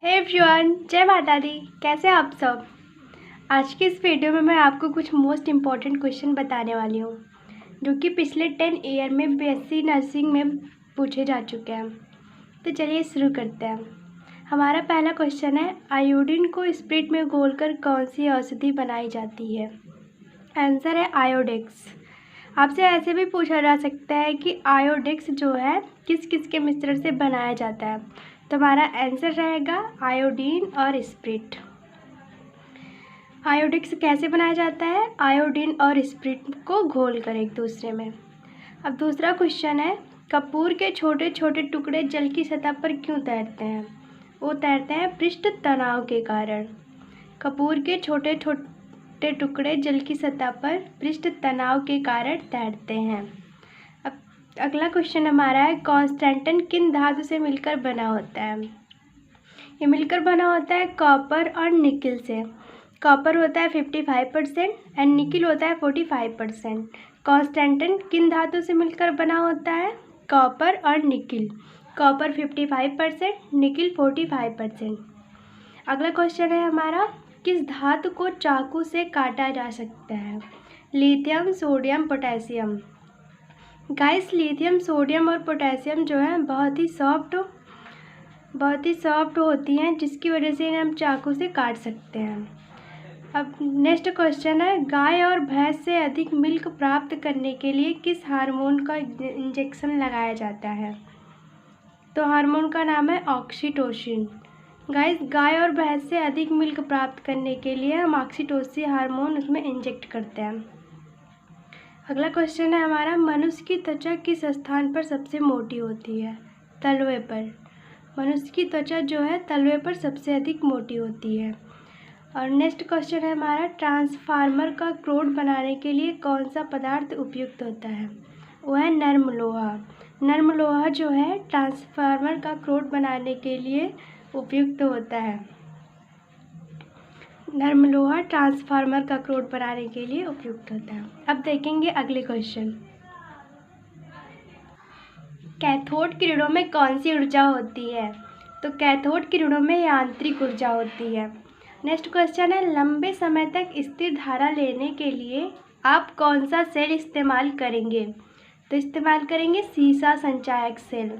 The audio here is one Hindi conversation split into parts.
हे एवरीवन, जय माता दी। कैसे हैं आप सब। आज की इस वीडियो में मैं आपको कुछ मोस्ट इम्पॉर्टेंट क्वेश्चन बताने वाली हूँ जो कि पिछले 10 ईयर में बीएससी नर्सिंग में पूछे जा चुके हैं। तो चलिए शुरू करते हैं। हमारा पहला क्वेश्चन है, आयोडीन को स्प्रिट में घोलकर कौन सी औषधि बनाई जाती है। आंसर है आयोडेक्स। आपसे ऐसे भी पूछा जा सकता है कि आयोडेक्स जो है किस किस के मिश्रण से बनाया जाता है। तो हमारा आंसर रहेगा आयोडीन और स्प्रिट। आयोडेक्स कैसे बनाया जाता है, आयोडीन और स्प्रिट को घोलकर एक दूसरे में। अब दूसरा क्वेश्चन है, कपूर के छोटे छोटे टुकड़े जल की सतह पर क्यों तैरते हैं। वो तैरते हैं पृष्ठ तनाव के कारण। कपूर के छोटे छोटे टुकड़े जल की सतह पर पृष्ठ तनाव के कारण तैरते हैं। अब अगला क्वेश्चन हमारा है, कॉन्स्टेंटन किन धातु से मिलकर बना होता है। ये मिलकर बना होता है कॉपर और निकिल से। कॉपर होता है 55% एंड निकिल होता है 45%। कॉन्स्टेंटन किन धातु से मिलकर बना होता है, कॉपर और निकिल। Copper 55%, nickel 45%। अगला क्वेश्चन है हमारा, किस धातु को चाकू से काटा जा सकता है। Lithium, sodium, potassium. Guys, lithium, sodium और पोटेशियम जो है बहुत ही सॉफ्ट होती हैं, जिसकी वजह से इन्हें हम चाकू से काट सकते हैं। अब नेक्स्ट क्वेश्चन है, गाय और भैंस से अधिक मिल्क प्राप्त करने के लिए किस हार्मोन का इंजेक्शन लगाया जाता है। तो हार्मोन का नाम है ऑक्सीटोसिन। गाइस, गाय और भैंस से अधिक मिल्क प्राप्त करने के लिए हम ऑक्सीटोसिन हार्मोन उसमें इंजेक्ट करते हैं। अगला क्वेश्चन है हमारा, मनुष्य की त्वचा किस स्थान पर सबसे मोटी होती है। तलवे पर। मनुष्य की त्वचा जो है तलवे पर सबसे अधिक मोटी होती है। और नेक्स्ट क्वेश्चन है हमारा, ट्रांसफार्मर का क्रोड बनाने के लिए कौन सा पदार्थ उपयुक्त होता है। वो है नर्म लोहा। नर्म लोहा जो है ट्रांसफार्मर का क्रोड बनाने के लिए उपयुक्त होता है। नर्म लोहा ट्रांसफार्मर का क्रोड बनाने के लिए उपयुक्त होता है। अब देखेंगे अगले क्वेश्चन, कैथोड किरणों में कौन सी ऊर्जा होती है। तो कैथोड किरणों में यांत्रिक ऊर्जा होती है। नेक्स्ट क्वेश्चन है, लंबे समय तक स्थिर धारा लेने के लिए आप कौन सा सेल इस्तेमाल करेंगे। तो इस्तेमाल करेंगे सीसा संचायक सेल।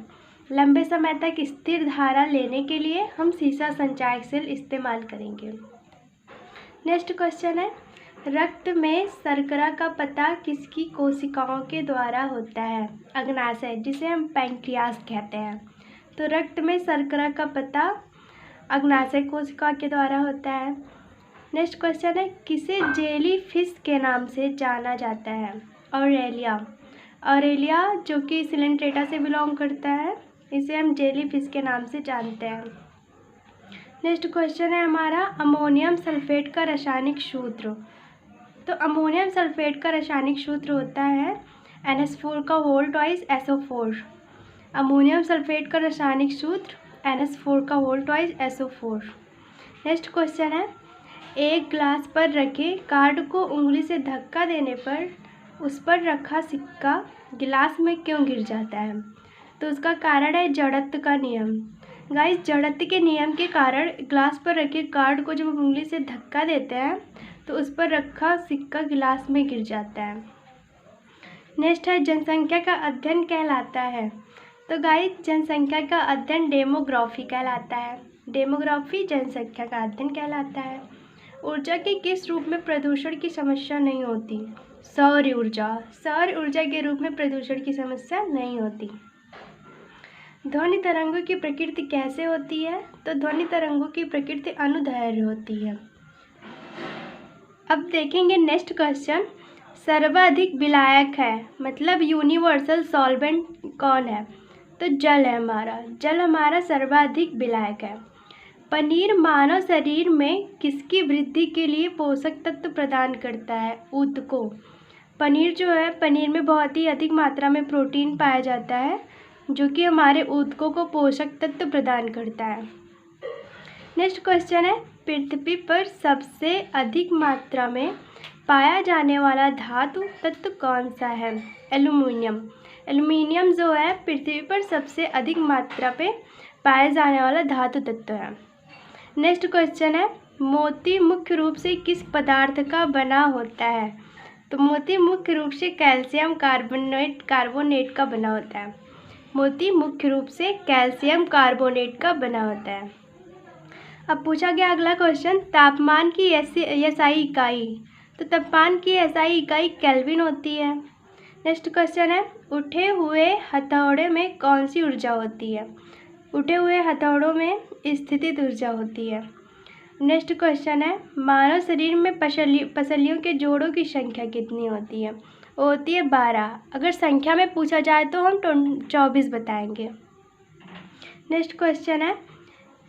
लंबे समय तक स्थिर धारा लेने के लिए हम सीसा संचायक सेल इस्तेमाल करेंगे। नेक्स्ट क्वेश्चन है, रक्त में शर्करा का पता किसकी कोशिकाओं के द्वारा होता है। अग्नाशय, जिसे हम पैंक्रियास कहते हैं। तो रक्त में शर्करा का पता अग्नाशय कोशिका के द्वारा होता है। नेक्स्ट क्वेश्चन है, किसे जेली फिश के नाम से जाना जाता है। ऑरेलिया। ऑरेलिया जो कि सिलेंट्रेटा से बिलोंग करता है, इसे हम जेली फिश के नाम से जानते हैं। नेक्स्ट क्वेश्चन है हमारा, अमोनियम सल्फेट का रासायनिक सूत्र। तो अमोनियम सल्फेट का रासायनिक सूत्र होता है NH4 का whole twice SO4। Ammonium sulphate का रासायनिक सूत्र NH4 का whole twice SO4। Next question है, एक ग्लास पर रखे कार्ड को उंगली से धक्का देने पर उस पर रखा सिक्का गिलास में क्यों गिर जाता है। तो उसका कारण है जड़त्व का नियम। गाइस, जड़त्व के नियम के कारण ग्लास पर रखे कार्ड को जब हम उंगली से धक्का देते हैं तो उस पर रखा सिक्का गिलास में गिर जाता है। नेक्स्ट है, जनसंख्या का अध्ययन कहलाता है। तो गाइस, जनसंख्या का अध्ययन डेमोग्राफी कहलाता है। डेमोग्राफी जनसंख्या का अध्ययन कहलाता है। ऊर्जा के किस रूप में प्रदूषण की समस्या नहीं होती। सौर ऊर्जा। सौर ऊर्जा के रूप में प्रदूषण की समस्या नहीं होती। ध्वनि तरंगों की प्रकृति कैसे होती है। तो ध्वनि तरंगों की प्रकृति अनुदैर्घ्य होती है। अब देखेंगे नेक्स्ट क्वेश्चन, सर्वाधिक विलायक है मतलब यूनिवर्सल सॉल्वेंट कौन है। तो जल है हमारा। जल हमारा सर्वाधिक विलायक है। पनीर मानव शरीर में किसकी वृद्धि के लिए पोषक तत्व प्रदान करता है। ऊतकों। पनीर जो है, पनीर में बहुत ही अधिक मात्रा में प्रोटीन पाया जाता है जो कि हमारे ऊतकों को पोषक तत्व प्रदान करता है। नेक्स्ट क्वेश्चन है, पृथ्वी पर सबसे अधिक मात्रा में पाया जाने वाला धातु तत्व कौन सा है। एल्युमिनियम। एल्युमिनियम जो है पृथ्वी पर सबसे अधिक मात्रा पे पाया जाने वाला धातु तत्व है। नेक्स्ट क्वेश्चन है, मोती मुख्य रूप से किस पदार्थ का बना होता है? तो मोती मुख्य रूप से कैल्शियम कार्बोनेट का बना होता है। मोती मुख्य रूप से कैल्शियम कार्बोनेट का बना होता है। अब पूछा गया अगला क्वेश्चन, तापमान की एसआई इकाई। तो तापमान की एसआई इकाई केल्विन होती है। नेक्स्ट क्वेश्चन है, उठे हुए हथौड़े में कौन सी ऊर्जा होती है? उठे हुए हथौड़ों में स्थितिज ऊर्जा होती है। नेक्स्ट क्वेश्चन है, मानव शरीर में पसलियों के जोड़ों की संख्या कितनी होती है? वो होती है 12। अगर संख्या में पूछा जाए तो हम 24 बताएंगे। नेक्स्ट क्वेश्चन है,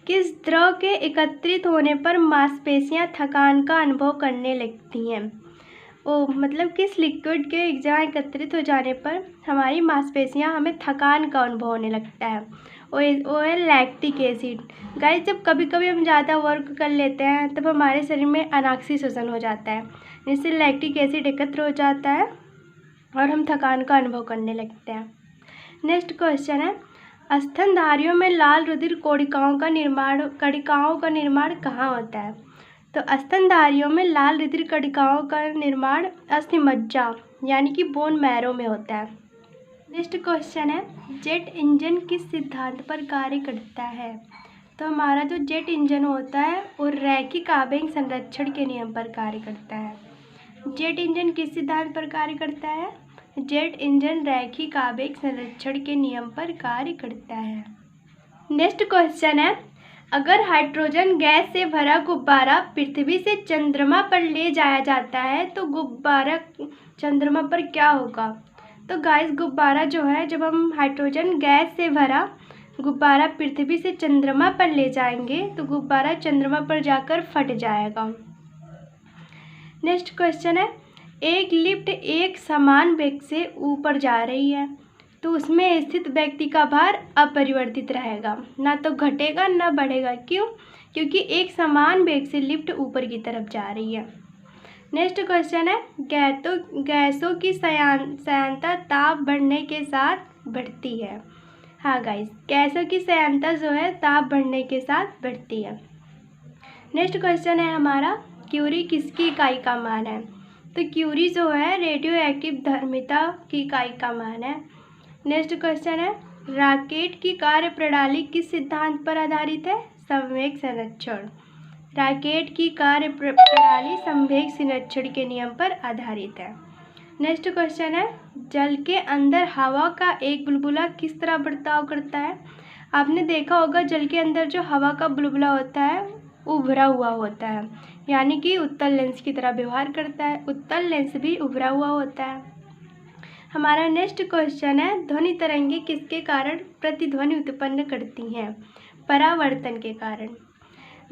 किस द्रव के एकत्रित होने पर मांसपेशियां थकान का अनुभव करने लगती हैं? मतलब किस लिक्विड के जहाँ एकत्रित हो जाने पर हमारी मांसपेशियां हमें थकान का अनुभव होने लगता है? वो है लैक्टिक एसिड। गाइस, जब कभी कभी हम ज़्यादा वर्क कर लेते हैं तब हमारे शरीर में अनाक्सी शोषण हो जाता है, जिससे लैक्टिक एसिड एकत्र हो जाता है और हम थकान का अनुभव करने लगते हैं। नेक्स्ट क्वेश्चन है, स्तनधारियों में लाल रुधिर कणिकाओं का निर्माण कहाँ होता है? तो स्तनधारियों में लाल रुधिर कणिकाओं का निर्माण अस्थिमज्जा यानी कि बोन मैरो में होता है। नेक्स्ट क्वेश्चन है, जेट इंजन किस सिद्धांत पर कार्य करता है? तो हमारा जो जेट इंजन होता है वो रैखिक आवेग संरक्षण के नियम पर कार्य करता है। जेट इंजन किस सिद्धांत पर कार्य करता है? जेट इंजन रैखिक आवेग संरक्षण के नियम पर कार्य करता है। नेक्स्ट क्वेश्चन है, अगर हाइड्रोजन गैस से भरा गुब्बारा पृथ्वी से चंद्रमा पर ले जाया जाता है तो गुब्बारा चंद्रमा पर क्या होगा? तो गाइस, गुब्बारा जो है, जब हम हाइड्रोजन गैस से भरा गुब्बारा पृथ्वी से चंद्रमा पर ले जाएंगे तो गुब्बारा चंद्रमा पर जाकर फट जाएगा। नेक्स्ट क्वेश्चन है, एक लिफ्ट एक समान वेग से ऊपर जा रही है तो उसमें स्थित व्यक्ति का भार अपरिवर्तित रहेगा, ना तो घटेगा ना बढ़ेगा। क्यों? क्योंकि एक समान वेग से लिफ्ट ऊपर की तरफ जा रही है। नेक्स्ट क्वेश्चन है, गैसों की श्यानता ताप बढ़ने के साथ बढ़ती है। हाँ गाइस, गैसों की श्यानता जो है ताप बढ़ने के साथ बढ़ती है। नेक्स्ट क्वेश्चन है हमारा, क्यूरी किसकी इकाई का मान है? तो क्यूरी जो है रेडियो एक्टिव धर्मिता की इकाई का मान है। नेक्स्ट क्वेश्चन है, रॉकेट की कार्य प्रणाली किस सिद्धांत पर आधारित है? संवेग संरक्षण। रॉकेट की कार्य प्रणाली संवेग संरक्षण के नियम पर आधारित है। नेक्स्ट क्वेश्चन है, जल के अंदर हवा का एक बुलबुला किस तरह बर्ताव करता है? आपने देखा होगा जल के अंदर जो हवा का बुलबुला होता है उभरा हुआ होता है, यानी कि उत्तल लेंस की तरह व्यवहार करता है। उत्तल लेंस भी उभरा हुआ होता है। हमारा नेक्स्ट क्वेश्चन है, ध्वनि तरंगे किसके कारण प्रतिध्वनि उत्पन्न करती हैं? परावर्तन के कारण।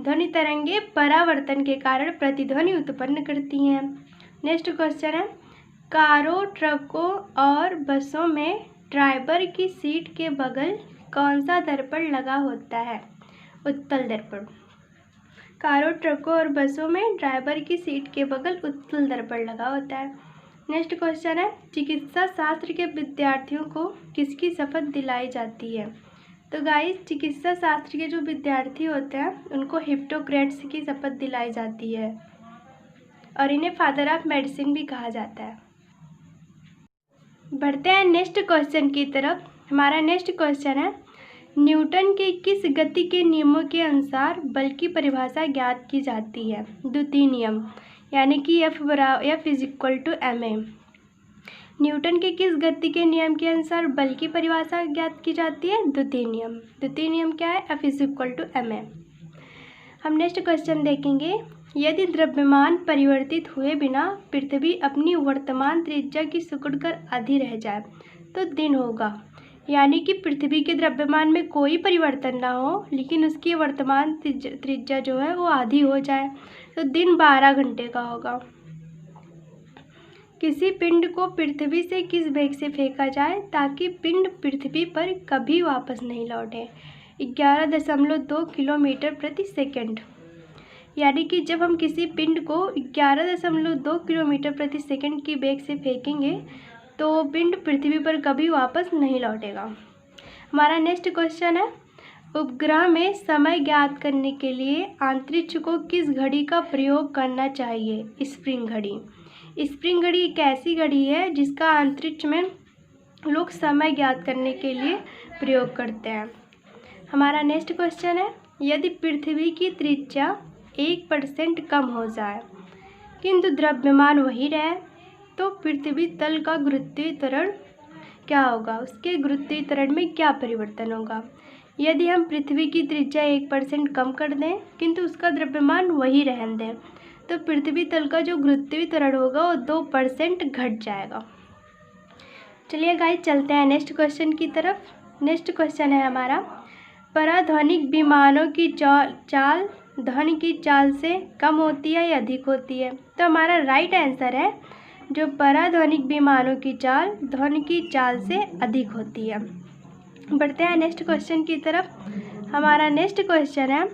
ध्वनि तरंगे परावर्तन के कारण प्रतिध्वनि उत्पन्न करती हैं। नेक्स्ट क्वेश्चन है, कारों, ट्रकों और बसों में ड्राइवर की सीट के बगल कौन सा दर्पण लगा होता है? उत्तल दर्पण। कारों, ट्रकों और बसों में ड्राइवर की सीट के बगल उत्तल दर्पण लगा होता है। नेक्स्ट क्वेश्चन है, चिकित्सा शास्त्र के विद्यार्थियों को किसकी शपथ दिलाई जाती है? तो गाइस, चिकित्सा शास्त्र के जो विद्यार्थी होते हैं उनको हिप्पोक्रेट्स की शपथ दिलाई जाती है और इन्हें फादर ऑफ मेडिसिन भी कहा जाता है। बढ़ते हैं नेक्स्ट क्वेश्चन की तरफ। हमारा नेक्स्ट क्वेश्चन है, न्यूटन के किस गति के नियमों के अनुसार बल की परिभाषा ज्ञात की जाती है? द्वितीय नियम, यानी कि F = ma। न्यूटन के किस गति के नियम के अनुसार बल की परिभाषा ज्ञात की जाती है? द्वितीय नियम। द्वितीय नियम क्या है? F = ma। हम नेक्स्ट क्वेश्चन देखेंगे, यदि द्रव्यमान परिवर्तित हुए बिना पृथ्वी अपनी वर्तमान त्रिज्या की सिकुड़कर आधी रह जाए तो दिन होगा, यानी कि पृथ्वी के द्रव्यमान में कोई परिवर्तन ना हो लेकिन उसकी वर्तमान त्रिज्या जो है वो आधी हो जाए तो दिन 12 घंटे का होगा। किसी पिंड को पृथ्वी से किस वेग से फेंका जाए ताकि पिंड पृथ्वी पर कभी वापस नहीं लौटे? 11.2 किलोमीटर प्रति सेकंड। यानी कि जब हम किसी पिंड को 11.2 किलोमीटर प्रति सेकंड की वेग से फेंकेंगे तो पिंड पृथ्वी पर कभी वापस नहीं लौटेगा। हमारा नेक्स्ट क्वेश्चन है, उपग्रह में समय ज्ञात करने के लिए अंतरिक्ष को किस घड़ी का प्रयोग करना चाहिए? स्प्रिंग घड़ी। स्प्रिंग घड़ी एक ऐसी घड़ी है जिसका अंतरिक्ष में लोग समय ज्ञात करने के लिए प्रयोग करते हैं। हमारा नेक्स्ट क्वेश्चन है, यदि पृथ्वी की त्रिज्या 1% कम हो जाए किंतु द्रव्यमान वही रहे तो पृथ्वी तल का गुरुत्वीय त्वरण क्या होगा? उसके गुरुत्वीय त्वरण में क्या परिवर्तन होगा? यदि हम पृथ्वी की त्रिज्या 1% कम कर दें किंतु उसका द्रव्यमान वही रहने दें तो पृथ्वी तल का जो गुरुत्वीय त्वरण होगा वो 2% घट जाएगा। चलिए गाइस चलते हैं नेक्स्ट क्वेश्चन की तरफ। नेक्स्ट क्वेश्चन है हमारा, पराध्वनिक विमानों की चाल ध्वनि की चाल से कम होती है या अधिक होती है? तो हमारा राइट आंसर है जो पराध्वनिक विमानों की चाल ध्वनि की चाल से अधिक होती है। बढ़ते हैं नेक्स्ट क्वेश्चन की तरफ। हमारा नेक्स्ट क्वेश्चन है,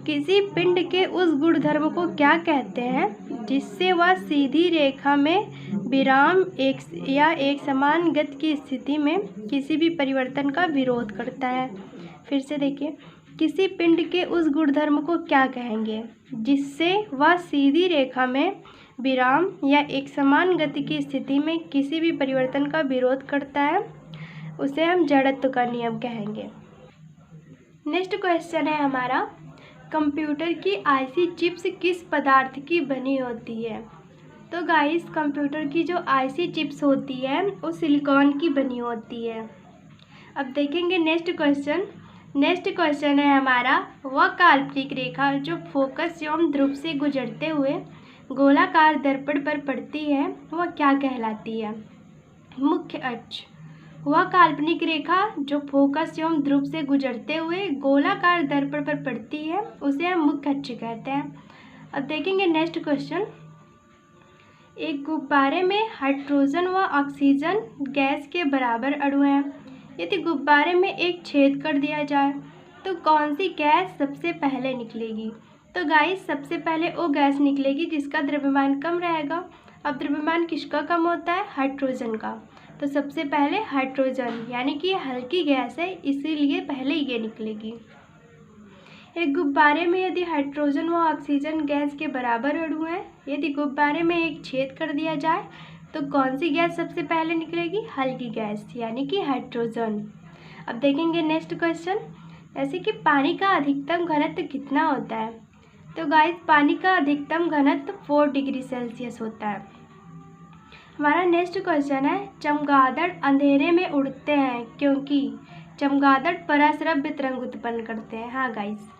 किसी पिंड के उस गुणधर्म को क्या कहते हैं जिससे वह सीधी रेखा में विराम एक समान गति की स्थिति में किसी भी परिवर्तन का विरोध करता है? फिर से देखिए, किसी पिंड के उस गुणधर्म को क्या कहेंगे जिससे वह सीधी रेखा में विराम या एक समान गति की स्थिति में किसी भी परिवर्तन का विरोध करता है? उसे हम जड़त्व का नियम कहेंगे। नेक्स्ट क्वेश्चन है हमारा, कंप्यूटर की आईसी चिप्स किस पदार्थ की बनी होती है? तो गाइस कंप्यूटर की जो आईसी चिप्स होती है वो सिलिकॉन की बनी होती है। अब देखेंगे नेक्स्ट क्वेश्चन। नेक्स्ट क्वेश्चन है हमारा, वह काल्पनिक रेखा जो फोकस एवं ध्रुव से गुजरते हुए गोलाकार दर्पण पर पड़ती है वह क्या कहलाती है? मुख्य अक्ष। वह काल्पनिक रेखा जो फोकस एवं ध्रुव से गुजरते हुए गोलाकार दर्पण पर पड़ती है उसे हम मुख्य अक्ष कहते हैं। अब देखेंगे नेक्स्ट क्वेश्चन, एक गुब्बारे में हाइड्रोजन व ऑक्सीजन गैस के बराबर अणु हैं। यदि गुब्बारे में एक छेद कर दिया जाए तो कौन सी गैस सबसे पहले निकलेगी? तो गाइस सबसे पहले वो गैस निकलेगी जिसका द्रव्यमान कम रहेगा। अब द्रव्यमान किसका कम होता है? हाइड्रोजन का। तो सबसे पहले हाइड्रोजन यानी कि हल्की गैस है इसीलिए पहले ये निकलेगी। एक गुब्बारे में यदि हाइड्रोजन व ऑक्सीजन गैस के बराबर अणु है, यदि गुब्बारे में एक छेद कर दिया जाए तो कौन सी गैस सबसे पहले निकलेगी? हल्की गैस यानी कि हाइड्रोजन। अब देखेंगे नेक्स्ट क्वेश्चन, जैसे कि पानी का अधिकतम घनत्व कितना होता है? तो गाइस पानी का अधिकतम घनत्व 4 डिग्री सेल्सियस होता है। हमारा नेक्स्ट क्वेश्चन है, चमगादड़ अंधेरे में उड़ते हैं क्योंकि चमगादड़ पराश्रव्य तरंग उत्पन्न करते हैं। हाँ गाइस,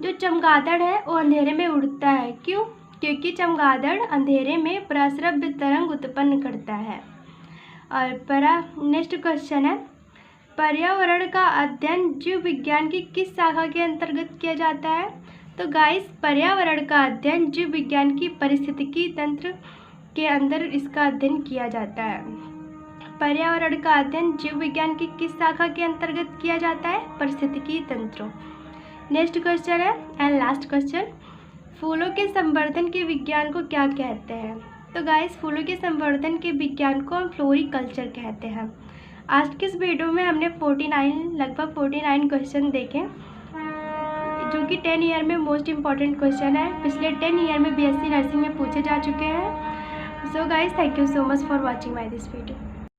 जो चमगादड़ है वो अंधेरे में उड़ता है। क्यों? क्योंकि चमगादड़ अंधेरे में पराश्रव्य तरंग उत्पन्न करता है। और नेक्स्ट क्वेश्चन है, पर्यावरण का अध्ययन जीव विज्ञान की किस शाखा के अंतर्गत किया जाता है? तो गाइस पर्यावरण का अध्ययन जीव विज्ञान की पारिस्थितिकी तंत्र के अंदर इसका अध्ययन किया जाता है। पर्यावरण का अध्ययन जीव विज्ञान की किस शाखा के अंतर्गत किया जाता है? पारिस्थितिकी तंत्रों। नेक्स्ट क्वेश्चन है एंड लास्ट क्वेश्चन, फूलों के संवर्धन के विज्ञान को क्या कहते हैं? तो गाइस फूलों के संवर्धन के विज्ञान को हम फ्लोरिकल्चर कहते हैं। आज के इस वीडियो में हमने लगभग 49 क्वेश्चन देखे जो कि 10 ईयर में मोस्ट इम्पॉर्टेंट क्वेश्चन है। पिछले 10 ईयर में बीएससी नर्सिंग में पूछे जा चुके हैं। So guys thank you so much for watching my this video.